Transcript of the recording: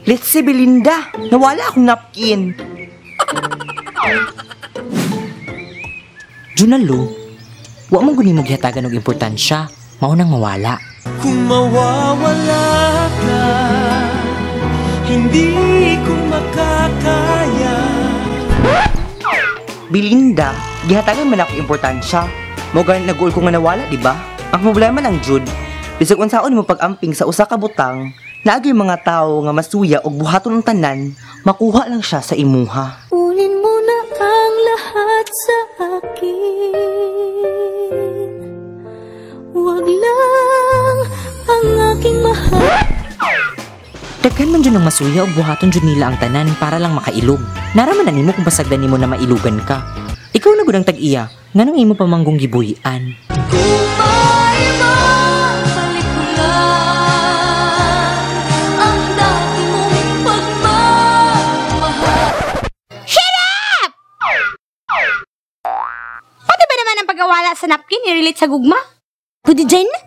Let's say, Belinda, nawala akong napkin. Junalo, wa mong guni mo gihatagan og importansya, mao nang mawala. Kung mawawala ka, hindi ko makakaya. Belinda, gihatagan man ako importansya. Mao ganit nag-goal ko nga nawala, di ba? Ang problema lang, Jud, bisag unsaon mo pag-amping sa usa ka butang, naagay mga tao nga masuya og buhaton ng tanan, makuha lang siya sa imuha. Kunin mo na ang lahat sa akin. Huwag lang ang aking mahal. Daghan man dyan ang masuya o buhaton dyan nila ang tanan para lang makailog. Naraman na nimo kung pasagdan nimo na mailugan ka. Ikaw na gudang tag-iya, nganong imo pamanggong gibuhian. Kung may mabalik ko lang ang dati mong pagmamahal. Shut up! Pati ba naman ang pagkawala sa napkin i-relate sa gugma? Pwede dyan na?